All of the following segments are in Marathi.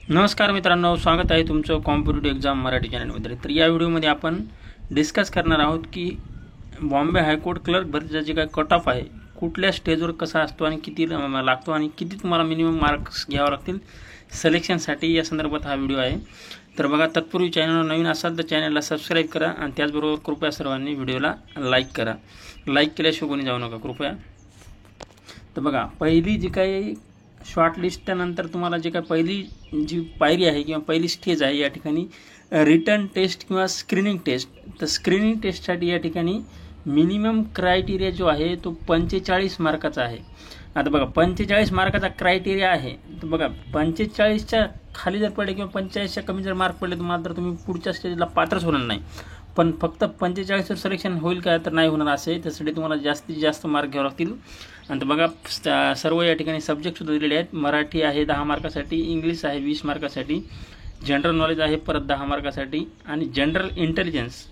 नमस्कार मित्रांनो, स्वागत आहे तुमचं कॉम्पिटिटिव्ह एक्झाम मराठी चॅनलमध्ये। तर या व्हिडिओमध्ये आपण डिस्कस करणार आहोत की बॉम्बे हायकोर्ट क्लर्क भरतीचा जे काय कट ऑफ आहे कुठल्या स्टेजवर कसा असतो आणि किती लागतो आणि किती तुम्हाला मिनिमम मार्क्स घ्यावे लागतील सिलेक्शनसाठी, या संदर्भात हा व्हिडिओ आहे। तर बघा, तत्पूर्वी चॅनलवर नवीन असाल तर चॅनलला सबस्क्राईब करा आणि त्याचबरोबर कृपया सर्वांनी व्हिडिओला लाईक करा। लाईक केल्याशिवाय कोणी जाऊ नका कृपया। तर बघा, पहिली जी काही शॉर्टलिस्ट त्यानंतर तुम्हाला जे काय पहिली जी पायरी आहे किंवा पहिली स्टेज आहे या ठिकाणी रिटन टेस्ट किंवा स्क्रीनिंग टेस्ट। तर स्क्रीनिंग टेस्टसाठी या ठिकाणी मिनिमम क्रायटेरिया जो आहे तो 45 मार्काचा आहे। आता बघा, 45 मार्काचा क्रायटेरिया आहे। तर बघा, 45च्या खाली जर पडले किंवा 45च्या कमी जर मार्क पडले तुम्हाला तर तुम्ही पुढच्या स्टेजला पात्रच होणार नाही। पण फक्त 45वर सिलेक्शन होईल का, तर नाही होणार असे। त्यासाठी तुम्हाला जास्तीत जास्त मार्क घ्यावे लागतील। आणि बघा, सर्व या ठिकाणी सब्जेक्टसुद्धा दिलेले आहेत। मराठी आहे 10 मार्कासाठी, इंग्लिश आहे 20 मार्कासाठी, जनरल नॉलेज आहे परत 10 मार्कासाठी, आणि जनरल इंटेलिजन्स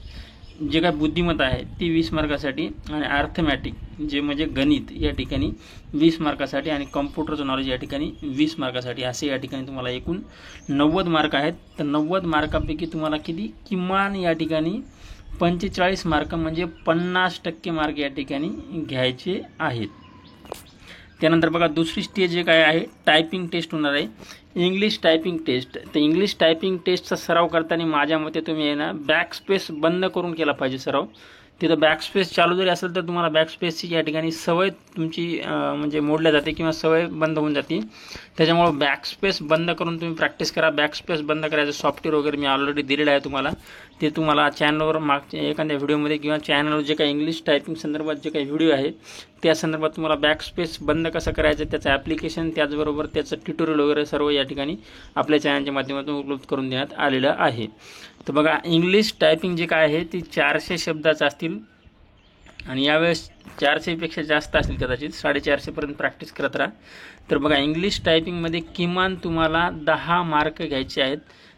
जे काय बुद्धिमत्ता आहे ती 20 मार्कासाठी, आणि अर्थमॅटिक जे म्हणजे गणित या ठिकाणी 20 मार्कासाठी, आणि कम्प्युटरचं नॉलेज या ठिकाणी 20 मार्कासाठी। असे या ठिकाणी तुम्हाला एकूण 90 मार्क आहेत। तर 90 मार्कापैकी तुम्हाला किती किमान या ठिकाणी 45 मार्क म्हणजे 50% मार्क या ठिकाणी घ्यायचे आहेत। त्यानंतर बघा, दुसरी स्टेज जे काय आहे टायपिंग टेस्ट होणार आहे, इंग्लिश टायपिंग टेस्ट। तर इंग्लिश टायपिंग टेस्टचा सराव करताना माझ्या मते तुम्ही आहे ना बॅकस्पेस बंद करून केला पाहिजे सराव। तिथं बॅकस्पेस चालू जरी असेल तर तुम्हाला बॅकस्पेसची या ठिकाणी सवय तुमची म्हणजे मोडल्या जाते किंवा सवय बंद होऊन जाते। त्याच्यामुळे बॅकस्पेस बंद करून तुम्ही प्रॅक्टिस करा। बॅकस्पेस बंद करायचं सॉफ्टवेअर वगैरे मी ऑलरेडी दिलेलं आहे तुम्हाला, ते तुम्हाला चॅनलवर मागच्या एखाद्या व्हिडिओमध्ये किंवा चॅनलवर जे काही इंग्लिश टायपिंग संदर्भात जे काही व्हिडिओ आहे त्या संदर्भात तुम्हाला बॅकस्पेस बंद कसं करायचं त्याचं ॲप्लिकेशन, त्याचबरोबर त्याचं ट्युटोरियल वगैरे सर्व या ठिकाणी आपल्या चॅनलच्या माध्यमातून उपलब्ध करून देण्यात आलेलं आहे। तर बघा, इंग्लिश टायपिंग जे काय आहे ती 400 शब्दाचं असतील, आणि यावेळेस 400पेक्षा जास्त असतील कदाचित, 450 पर्यंत प्रॅक्टिस करत राहा। तर बघा, इंग्लिश टायपिंगमध्ये किमान तुम्हाला 10 मार्क घ्यायचे आहेत।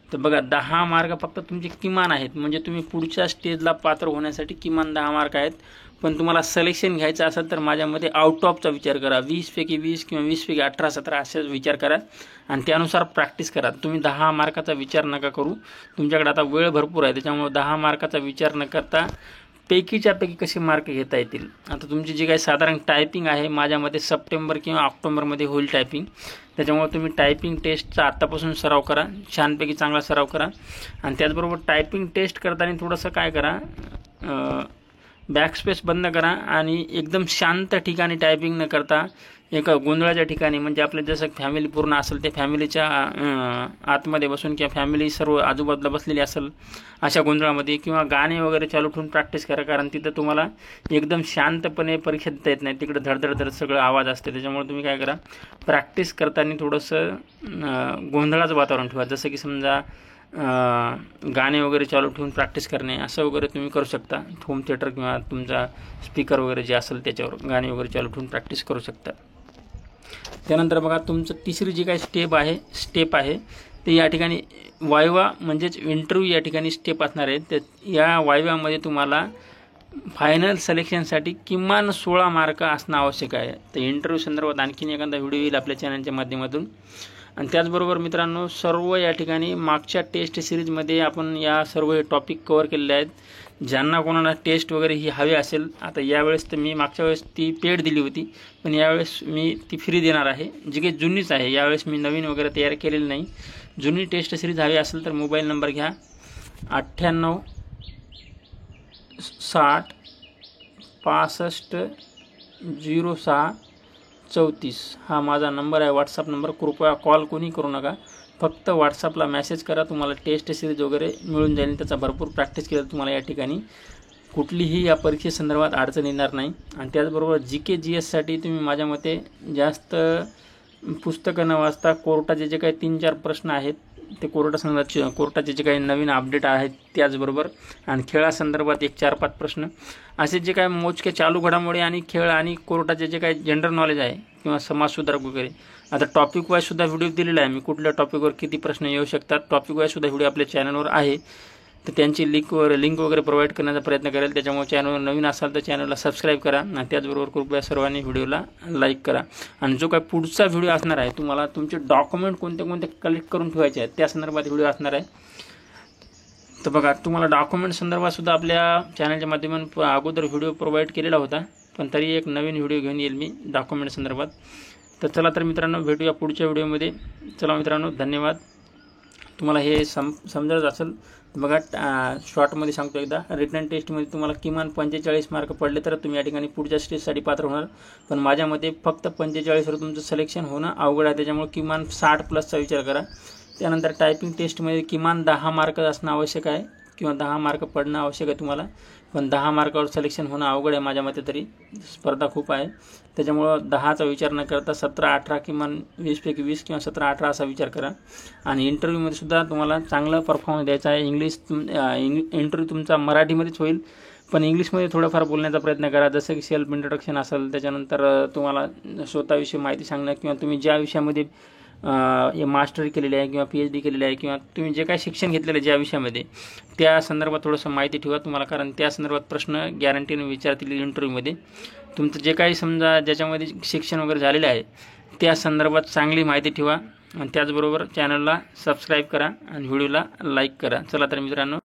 तर बघा, 10 मार्क फक्त तुमचे किमान आहेत, म्हणजे तुम्ही पुढच्या स्टेजला पात्र होण्यासाठी किमान 10 मार्क आहेत। पण तुम्हाला सिलेक्शन घ्यायचं असेल तर माझ्यामध्ये आउट ऑफचा विचार करा, 20 पैकी 20 किंवा 20 पैकी 18-17 असे विचार करा आणि त्यानुसार प्रॅक्टिस करा। तुम्ही 10 मार्काचा विचार नका करू, तुमच्याकडे आता वेळ भरपूर आहे, त्याच्यामुळे 10 मार्काचा विचार न करता पैकीच्या पैकी कसे मार्क घेता येतील। आता तुमची जी काही साधारण टायपिंग आहे माझ्या मते सप्टेंबर किंवा ऑक्टोबरमध्ये होईल टायपिंग, त्याच्यामुळे तुम्ही टायपिंग टेस्टचा आत्तापासून सराव करा, छानपैकी चांगला सराव करा। आणि त्याचबरोबर टायपिंग टेस्ट करताना थोडंसं काय करा, बॅकस्पेस बंद करा आणि एकदम शांत ठिकाणी टायपिंग न करता एका गोंधळाच्या ठिकाणी, म्हणजे आपलं जसं फॅमिली पूर्ण असेल ते फॅमिलीच्या आतमध्ये बसून किंवा फॅमिली सर्व आजूबाजूला बसलेली असेल अशा गोंधळामध्ये, किंवा गाणे वगैरे चालू ठेवून प्रॅक्टिस करा, कारण तिथं तुम्हाला एकदम शांतपणे परीक्षा देता येत नाही, तिकडे धडधड सगळं आवाज असते। त्याच्यामुळे तुम्ही काय करा, प्रॅक्टिस करताना थोडंसं गोंधळाचं वातावरण ठेवा, जसं की समजा गाणे वगैरे चालू ठेवून प्रॅक्टिस करणे असं वगैरे तुम्ही करू शकता। होम थिएटर किंवा तुमचा स्पीकर वगैरे जे असेल त्याच्यावर गाणे वगैरे चालू ठेवून प्रॅक्टिस करू शकता। त्यानंतर बघा, तुमचं तिसरी जी काही स्टेप आहे ते या ठिकाणी वायवा म्हणजेच इंटरव्ह्यू या ठिकाणी स्टेप असणार आहे। तर या वायवामध्ये तुम्हाला फायनल सिलेक्शनसाठी किमान 16 मार्क असणं आवश्यक आहे। तर इंटरव्ह्यू संदर्भात आणखीन एखादा व्हिडिओ येईल आपल्या चॅनलच्या माध्यमातून। आणि त्याचबरोबर मित्रांनो, सर्व या ठिकाणी मागच्या टेस्ट सिरीजमध्ये आपण या सर्व टॉपिक कव्हर केलेले आहेत। ज्यांना कोणाला टेस्ट वगैरे ही हवी असेल, आता यावेळेस तर मी मागच्या वेळेस ती पेड दिली होती, पण यावेळेस मी ती फ्री देणार आहे, जी काही जुनीच आहे। यावेळेस मी नवीन वगैरे तयार केलेली नाही। जुनी टेस्ट सिरीज हवी असेल तर मोबाईल नंबर घ्या, 98 60 65 06 34 हा माझा नंबर आहे, व्हॉट्सअप नंबर। कृपया कॉल कोणी करू नका, फक्त व्हॉट्सअपला मेसेज करा, तुम्हाला टेस्ट सिरीज वगैरे मिळून जाईल। त्याचा भरपूर प्रॅक्टिस केलं तुम्हाला या ठिकाणी कुठलीही या परीक्षेसंदर्भात अडचण येणार नाही। आणि त्याचबरोबर GK GSसाठी तुम्ही माझ्या मते जास्त पुस्तकं न वाचता कोर्टाचे जे काही 3-4 प्रश्न आहेत ते कोर्टाचे जे काही नवीन अपडेट आहेत त्याचबरोबर, आणि खेळासंदर्भात 1-4-5 प्रश्न, असे जे काही मोजके चालू घडामोडी आणि खेळ आणि कोर्टाचे जे काही जनरल नॉलेज आहे किंवा समाजसुधारक वगैरे, आता टॉपिक वाईज सुद्धा व्हिडिओ दिलेला आहे मी, कुठल्या टॉपिकवर किती प्रश्न येऊ शकतात टॉपिक वाईज सुद्धा व्हिडिओ आपल्या चॅनलवर आहे। तर त्यांची लिंक वगैरे प्रोव्हाइड करण्याचा प्रयत्न करेल. त्याच्यामुळे चॅनलवर नवीन असाल तर चॅनलला सबस्क्राईब करा आणि त्याचबरोबर कृपया सर्वांनी व्हिडिओला लाईक करा. आणि जो काय पुढचा व्हिडिओ असणार आहे, तुम्हाला तुमचे डॉक्युमेंट कोणते कलेक्ट करून ठेवायचे आहेत त्या संदर्भात व्हिडिओ असणार आहे. तर बघा, तुम्हाला डॉक्युमेंट संदर्भात सुद्धा आपल्या चॅनलच्या माध्यमातून अगोदर व्हिडिओ प्रोव्हाइड केलेला होता, पण तरी एक नवीन व्हिडिओ घेऊन येईल मी डॉक्युमेंट संदर्भात. तर चला तर मित्रांनो, भेटूया पुढच्या व्हिडिओमध्ये. चला मित्रांनो, धन्यवाद. तुम्हाला हे समजत असेल बघा, शॉर्टमध्ये सांगतो एकदा. रिटन टेस्टमध्ये तुम्हाला किमान 45 मार्क पडले तर तुम्ही या ठिकाणी पुढच्या स्टेजसाठी पात्र होणार. पण माझ्यामध्ये फक्त 45वर तुमचं सिलेक्शन होणं अवघड आहे, त्याच्यामुळे किमान 60+ विचार करा. त्यानंतर टायपिंग टेस्टमध्ये किमान 10 मार्क असणं आवश्यक आहे किंवा 10 मार्क पडणं आवश्यक आहे तुम्हाला. पण 10 मार्कावर सिलेक्शन होणं अवघड आहे माझ्या मते, तरी स्पर्धा खूप आहे. त्याच्यामुळं 10चा विचार न करता 17-18 किमान 20पैकी 20 किंवा 17-18 असा विचार करा. आणि इंटरव्ह्यूमध्ये सुद्धा तुम्हाला चांगला परफॉर्मन्स द्यायचा आहे. इंटरव्ह्यू तुमचा मराठीमध्येच होईल, पण इंग्लिशमध्ये थोडंफार बोलण्याचा प्रयत्न करा. जसं की सेल्फ इंट्रोडक्शन असेल, त्याच्यानंतर तुम्हाला स्वतःविषयी माहिती सांगणं किंवा तुम्ही ज्या विषयामध्ये मास्टरी केलेली आहे किंवा PhD केलेली आहे किंवा तुम्ही जे काही शिक्षण घेतलेलं आहे ज्या विषयामध्ये, त्या संदर्भात थोडंसं माहिती ठेवा तुम्हाला. कारण त्या संदर्भात प्रश्न गॅरंटीने विचारतील इंटरव्ह्यूमध्ये. तुमचं जे काही समजा ज्याच्यामध्ये शिक्षण वगैरे झालेलं आहे त्या संदर्भात चांगली माहिती ठेवा. आणि त्याचबरोबर चॅनलला सबस्क्राईब करा आणि व्हिडिओला लाईक करा. चला तर मित्रांनो.